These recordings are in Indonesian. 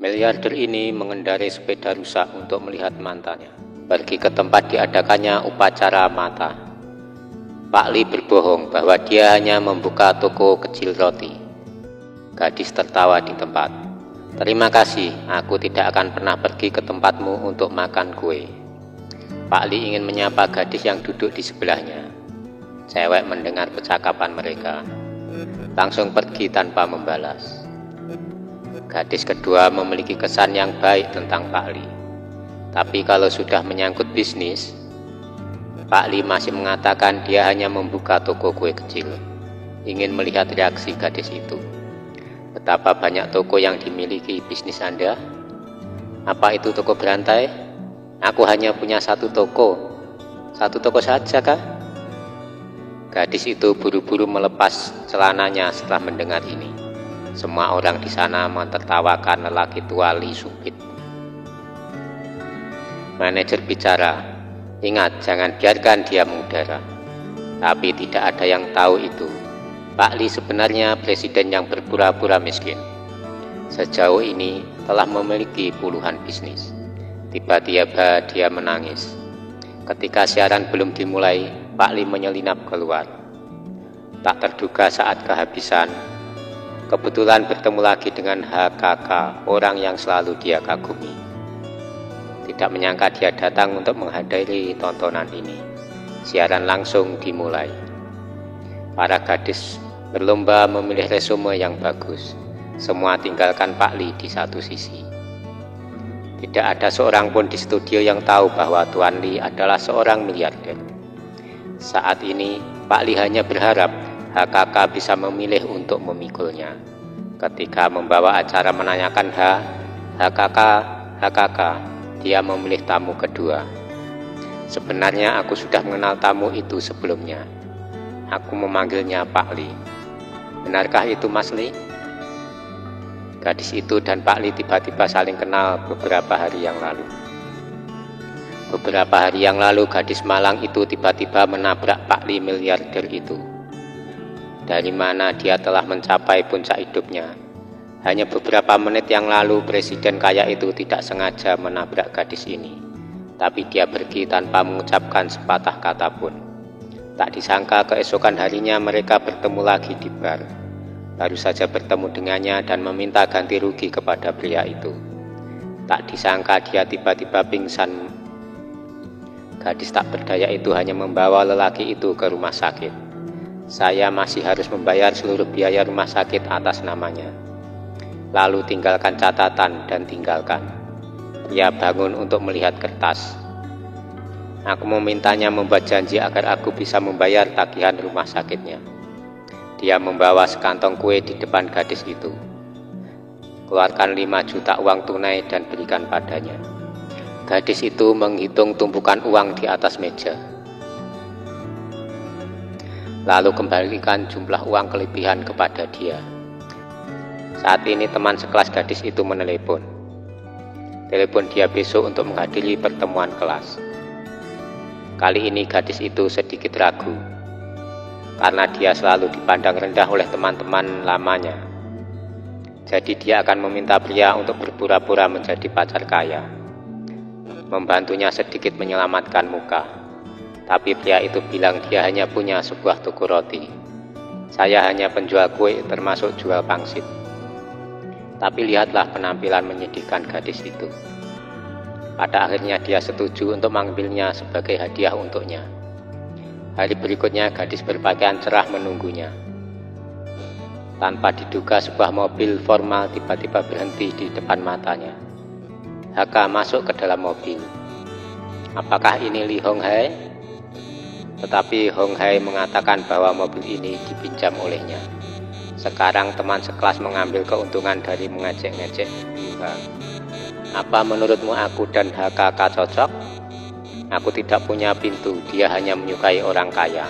Miliarder ini mengendarai sepeda rusak untuk melihat mantannya. Pergi ke tempat diadakannya upacara mata. Pak Li berbohong bahwa dia hanya membuka toko kecil roti. Gadis tertawa di tempat. Terima kasih, aku tidak akan pernah pergi ke tempatmu untuk makan kue. Pak Li ingin menyapa gadis yang duduk di sebelahnya. Cewek mendengar percakapan mereka, langsung pergi tanpa membalas. Gadis kedua memiliki kesan yang baik tentang Pak Li. Tapi kalau sudah menyangkut bisnis, Pak Li masih mengatakan dia hanya membuka toko kue kecil. Ingin melihat reaksi gadis itu. Betapa banyak toko yang dimiliki bisnis Anda? Apa itu toko berantai? Aku hanya punya satu toko. Satu toko saja kah? Gadis itu buru-buru melepas celananya setelah mendengar ini. Semua orang di sana mentertawakan lelaki tua Li Supit. Manajer bicara, ingat jangan biarkan dia mengudara. Tapi tidak ada yang tahu itu. Pak Li sebenarnya presiden yang berpura-pura miskin. Sejauh ini telah memiliki puluhan bisnis. Tiba-tiba dia menangis. Ketika siaran belum dimulai, Pak Li menyelinap keluar. Tak terduga saat kehabisan, kebetulan bertemu lagi dengan HKK, orang yang selalu dia kagumi. Tidak menyangka dia datang untuk menghadiri tontonan ini. Siaran langsung dimulai. Para gadis berlomba memilih resume yang bagus. Semua tinggalkan Pak Li di satu sisi. Tidak ada seorang pun di studio yang tahu bahwa Tuan Li adalah seorang miliarder. Saat ini, Pak Li hanya berharap HKK bisa memilih untuk memikulnya. Ketika membawa acara menanyakan HKK, dia memilih tamu kedua. Sebenarnya aku sudah mengenal tamu itu sebelumnya. Aku memanggilnya Pak Li. Benarkah itu Mas Li? Gadis itu dan Pak Li tiba-tiba saling kenal beberapa hari yang lalu. Beberapa hari yang lalu gadis malang itu tiba-tiba menabrak Pak Li miliarder itu. Dari mana dia telah mencapai puncak hidupnya. Hanya beberapa menit yang lalu presiden kaya itu tidak sengaja menabrak gadis ini. Tapi dia pergi tanpa mengucapkan sepatah kata pun. Tak disangka keesokan harinya mereka bertemu lagi di bar. Baru saja bertemu dengannya dan meminta ganti rugi kepada pria itu. Tak disangka dia tiba-tiba pingsan. Gadis tak berdaya itu hanya membawa lelaki itu ke rumah sakit. Saya masih harus membayar seluruh biaya rumah sakit atas namanya. Lalu tinggalkan catatan dan tinggalkan. Dia bangun untuk melihat kertas. Aku memintanya membuat janji agar aku bisa membayar tagihan rumah sakitnya. Dia membawa sekantong kue di depan gadis itu. Keluarkan 5 juta uang tunai dan berikan padanya. Gadis itu menghitung tumpukan uang di atas meja. Lalu kembalikan jumlah uang kelebihan kepada dia. Saat ini teman sekelas gadis itu menelepon. Telepon dia besok untuk menghadiri pertemuan kelas. Kali ini gadis itu sedikit ragu, karena dia selalu dipandang rendah oleh teman-teman lamanya. Jadi dia akan meminta pria untuk berpura-pura menjadi pacar kaya, membantunya sedikit menyelamatkan muka. Tapi pria itu bilang dia hanya punya sebuah toko roti. Saya hanya penjual kue termasuk jual pangsit. Tapi lihatlah penampilan menyedihkan gadis itu. Pada akhirnya dia setuju untuk mengambilnya sebagai hadiah untuknya. Hari berikutnya gadis berpakaian cerah menunggunya. Tanpa diduga sebuah mobil formal tiba-tiba berhenti di depan matanya. HK masuk ke dalam mobil. Apakah ini Li Hong Hai? Tetapi Hong Hai mengatakan bahwa mobil ini dipinjam olehnya. Sekarang teman sekelas mengambil keuntungan dari mengejek-ngejek Yuha. Apa menurutmu aku dan HKK cocok? Aku tidak punya pintu, dia hanya menyukai orang kaya.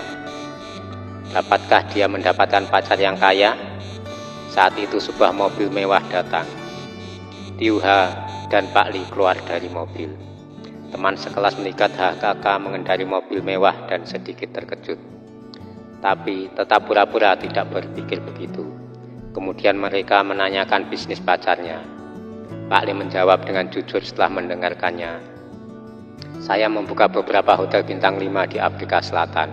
Dapatkah dia mendapatkan pacar yang kaya? Saat itu sebuah mobil mewah datang. Tiuha dan Pak Li keluar dari mobil. Teman sekelas melihat HKK mengendarai mobil mewah dan sedikit terkejut. Tapi tetap pura-pura tidak berpikir begitu. Kemudian mereka menanyakan bisnis pacarnya. Pak Li menjawab dengan jujur setelah mendengarkannya. Saya membuka beberapa hotel bintang 5 di Afrika Selatan,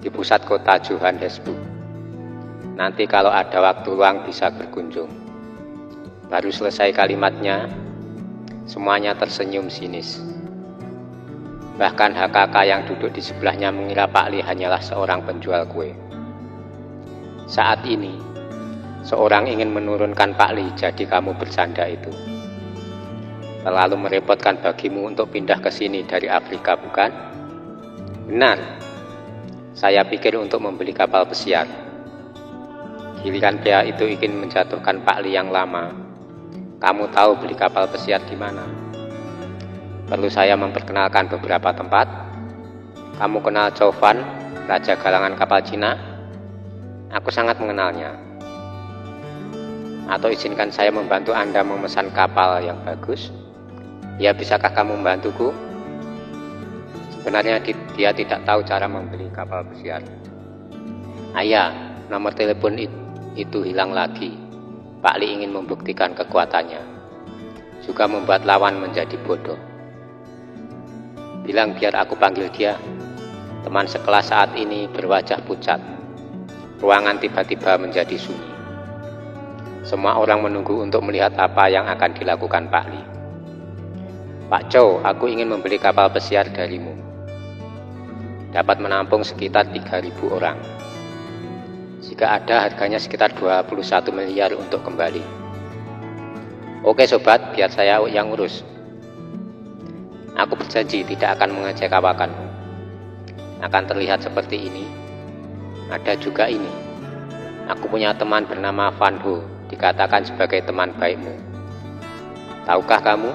di pusat kota Johannesburg. Nanti kalau ada waktu luang bisa berkunjung. Baru selesai kalimatnya, semuanya tersenyum sinis. Bahkan HKK yang duduk di sebelahnya mengira Pak Li hanyalah seorang penjual kue. Saat ini, seorang ingin menurunkan Pak Li, jadi kamu bersanda itu. Terlalu merepotkan bagimu untuk pindah ke sini dari Afrika, bukan? Benar. Saya pikir untuk membeli kapal pesiar. Giliran pria itu ingin menjatuhkan Pak Li yang lama. Kamu tahu beli kapal pesiar di mana? Perlu saya memperkenalkan beberapa tempat? Kamu kenal Chow Fan, raja galangan kapal Cina? Aku sangat mengenalnya. Atau izinkan saya membantu Anda memesan kapal yang bagus? Ya, bisakah kamu membantuku? Sebenarnya dia tidak tahu cara membeli kapal pesiar. Ayah, nomor telepon itu hilang lagi. Pak Li ingin membuktikan kekuatannya, juga membuat lawan menjadi bodoh. Bilang biar aku panggil dia. Teman sekelas saat ini berwajah pucat. Ruangan tiba-tiba menjadi sunyi. Semua orang menunggu untuk melihat apa yang akan dilakukan Pak Li. Pak Chow, aku ingin membeli kapal pesiar darimu. Dapat menampung sekitar 3.000 orang. Jika ada, harganya sekitar 21 miliar untuk kembali. Oke sobat, biar saya yang urus. Aku berjanji tidak akan mengecewakanmu. Akan terlihat seperti ini. Ada juga ini. Aku punya teman bernama Van Ho, dikatakan sebagai teman baikmu. Tahukah kamu?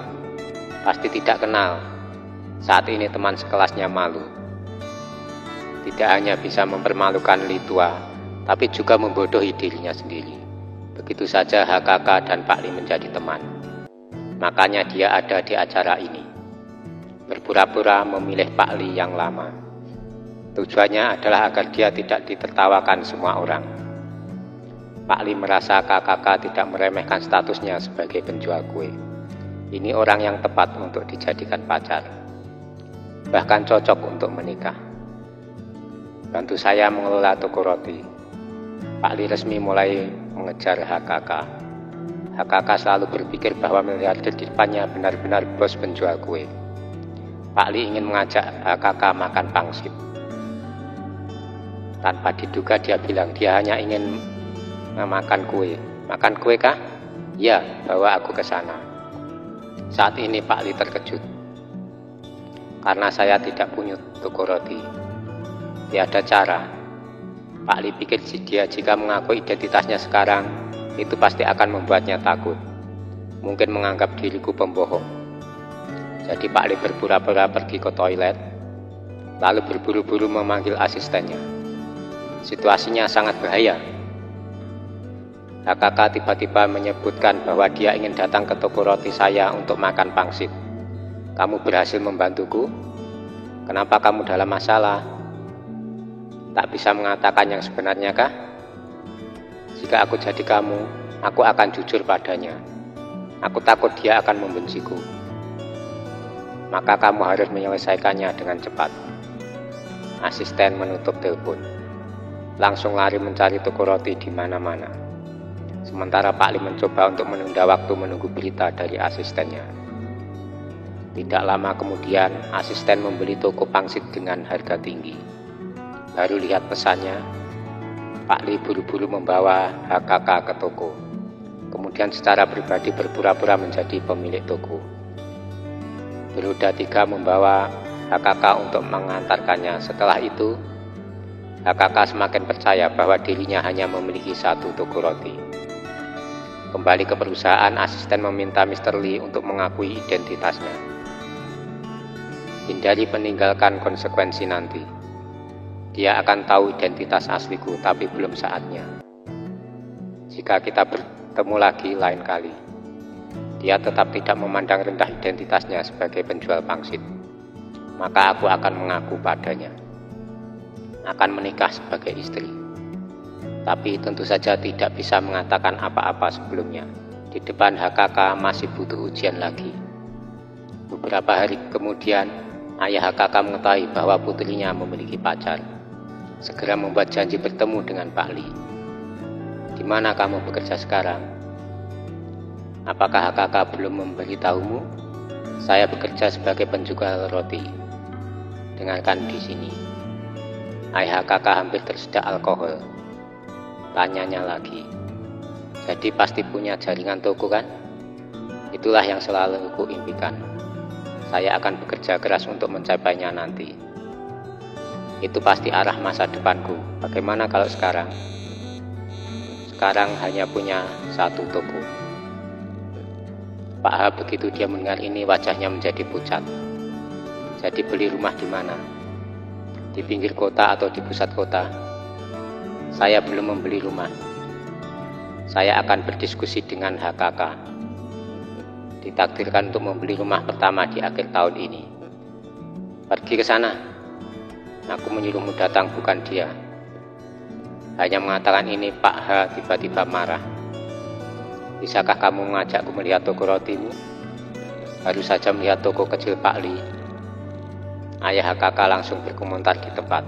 Pasti tidak kenal. Saat ini teman sekelasnya malu. Tidak hanya bisa mempermalukan Li Tua, tapi juga membodohi dirinya sendiri. Begitu saja HKK dan Pak Li menjadi teman. Makanya dia ada di acara ini. Berpura-pura memilih Pak Li yang lama. Tujuannya adalah agar dia tidak ditertawakan semua orang. Pak Li merasa KKK tidak meremehkan statusnya sebagai penjual kue. Ini orang yang tepat untuk dijadikan pacar. Bahkan cocok untuk menikah. Bantu saya mengelola toko roti. Pak Li resmi mulai mengejar HKK. HKK selalu berpikir bahwa miliarder di depannya benar-benar bos penjual kue. Pak Li ingin mengajak HKK makan pangsit. Tanpa diduga dia bilang dia hanya ingin makan kue. Makan kue kah? Ya, bawa aku ke sana. Saat ini Pak Li terkejut. Karena saya tidak punya toko roti. Tiada cara. Pak Li pikir jika mengaku identitasnya sekarang, itu pasti akan membuatnya takut. Mungkin menganggap diriku pembohong. Jadi Pak Li berpura-pura pergi ke toilet, lalu berburu-buru memanggil asistennya. Situasinya sangat bahaya. HKK tiba-tiba menyebutkan bahwa dia ingin datang ke toko roti saya untuk makan pangsit. Kamu berhasil membantuku? Kenapa kamu dalam masalah? Tak bisa mengatakan yang sebenarnya kah? Jika aku jadi kamu, aku akan jujur padanya. Aku takut dia akan membenciku. Maka kamu harus menyelesaikannya dengan cepat. Asisten menutup telepon. Langsung lari mencari toko roti di mana-mana. Sementara Pak Li mencoba untuk menunda waktu menunggu berita dari asistennya. Tidak lama kemudian, asisten membeli toko pangsit dengan harga tinggi. Baru lihat pesannya, Pak Li buru-buru membawa HKK ke toko. Kemudian secara pribadi berpura-pura menjadi pemilik toko. Beroda 3 membawa HKK untuk mengantarkannya. Setelah itu, HKK semakin percaya bahwa dirinya hanya memiliki satu toko roti. Kembali ke perusahaan, asisten meminta Mr. Li untuk mengakui identitasnya. Hindari meninggalkan konsekuensi nanti. Dia akan tahu identitas asliku, tapi belum saatnya. Jika kita bertemu lagi lain kali, dia tetap tidak memandang rendah identitasnya sebagai penjual pangsit. Maka aku akan mengaku padanya. Akan menikah sebagai istri. Tapi tentu saja tidak bisa mengatakan apa-apa sebelumnya. Di depan HKK masih butuh ujian lagi. Beberapa hari kemudian, ayah HKK mengetahui bahwa putrinya memiliki pacar. Segera membuat janji bertemu dengan Pak Li. Di mana kamu bekerja sekarang? Apakah HKK belum memberitahumu? Saya bekerja sebagai penjual roti. Dengarkan di sini. Ayah HKK hampir tersedak alkohol. Tanyanya lagi. Jadi pasti punya jaringan toko kan? Itulah yang selalu kuimpikan. Saya akan bekerja keras untuk mencapainya nanti. Itu pasti arah masa depanku. Bagaimana kalau sekarang? Sekarang hanya punya satu toko. Pak H begitu dia mendengar ini wajahnya menjadi pucat. Jadi beli rumah di mana? Di pinggir kota atau di pusat kota? Saya belum membeli rumah. Saya akan berdiskusi dengan HKK. Ditakdirkan untuk membeli rumah pertama di akhir tahun ini. Pergi ke sana. Aku menyuruhmu datang, bukan dia. Hanya mengatakan ini, Pak H tiba-tiba marah. Bisakah kamu mengajakku melihat toko rotimu? Baru saja melihat toko kecil Pak Li. Ayah HKK langsung berkomentar di tempat.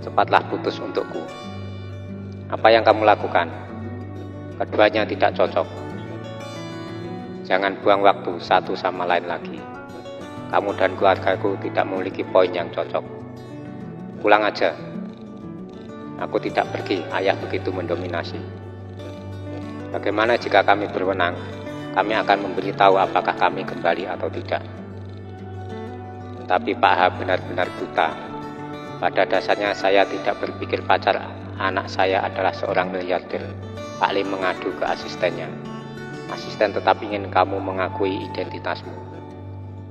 Cepatlah putus untukku. Apa yang kamu lakukan? Keduanya tidak cocok. Jangan buang waktu satu sama lain lagi. Kamu dan keluargaku tidak memiliki poin yang cocok. Pulang aja. Aku tidak pergi, ayah begitu mendominasi. Bagaimana jika kami berwenang? Kami akan memberitahu apakah kami kembali atau tidak. Tapi Pak H benar-benar buta. Pada dasarnya saya tidak berpikir pacar anak saya adalah seorang miliarder. Pak Li mengadu ke asistennya. Asisten tetap ingin kamu mengakui identitasmu.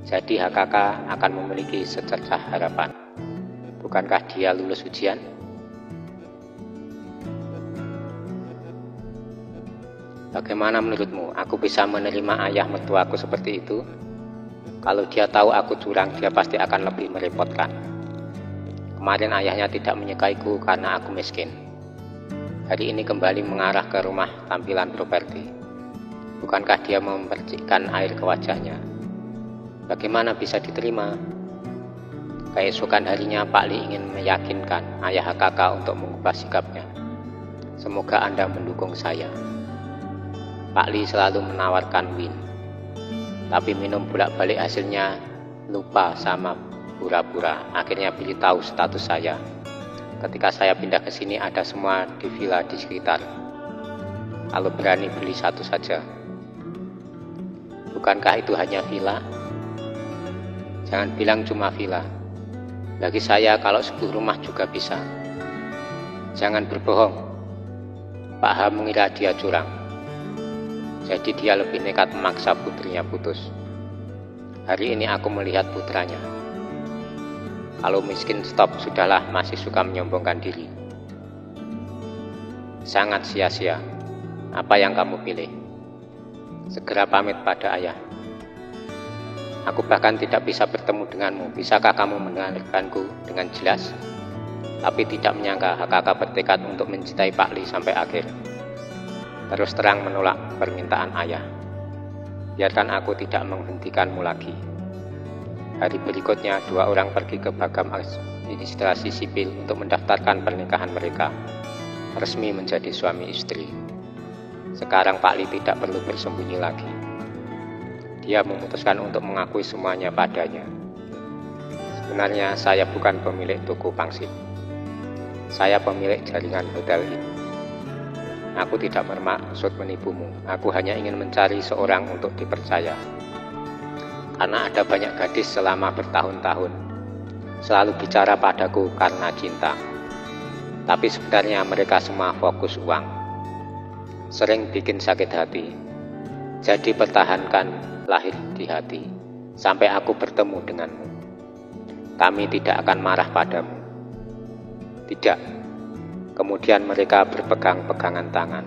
Jadi HKK akan memiliki secercah harapan. Bukankah dia lulus ujian? Bagaimana menurutmu? Aku bisa menerima ayah mertuaku seperti itu? Kalau dia tahu aku curang, dia pasti akan lebih merepotkan. Kemarin ayahnya tidak menyukaiku karena aku miskin. Hari ini kembali mengarah ke rumah tampilan properti. Bukankah dia memercikkan air ke wajahnya? Bagaimana bisa diterima? Keesokan harinya Pak Li ingin meyakinkan ayah HKK untuk mengubah sikapnya. Semoga Anda mendukung saya. Pak Li selalu menawarkan win. Tapi minum bolak-balik hasilnya lupa sama pura-pura. Akhirnya beritahu status saya. Ketika saya pindah ke sini ada semua di villa di sekitar. Kalau berani beli satu saja. Bukankah itu hanya villa? Jangan bilang cuma villa. Bagi saya kalau 10 rumah juga bisa. Jangan berbohong. Pak H mengira dia curang. Jadi dia lebih nekat memaksa putrinya putus. Hari ini aku melihat putranya. Kalau miskin stop, sudahlah, masih suka menyombongkan diri. Sangat sia-sia. Apa yang kamu pilih? Segera pamit pada ayah. Aku bahkan tidak bisa bertemu denganmu. Bisakah kamu mendengarkanku dengan jelas? Tapi tidak menyangka HKK bertekad untuk mencintai Pak Li sampai akhir. Terus terang menolak permintaan ayah. Biarkan aku tidak menghentikanmu lagi. Hari berikutnya, 2 orang pergi ke Bagam Administrasi Sipil untuk mendaftarkan pernikahan mereka. Resmi menjadi suami istri. Sekarang Pak Li tidak perlu bersembunyi lagi. Dia memutuskan untuk mengakui semuanya padanya. Sebenarnya saya bukan pemilik toko pangsit. Saya pemilik jaringan hotel ini. Aku tidak bermaksud menipumu. Aku hanya ingin mencari seorang untuk dipercaya. Karena ada banyak gadis selama bertahun-tahun selalu bicara padaku karena cinta. Tapi sebenarnya mereka semua fokus uang. Sering bikin sakit hati. Jadi pertahankan lahir di hati sampai aku bertemu denganmu. Kami tidak akan marah padamu. Tidak. Kemudian mereka berpegang-pegangan tangan.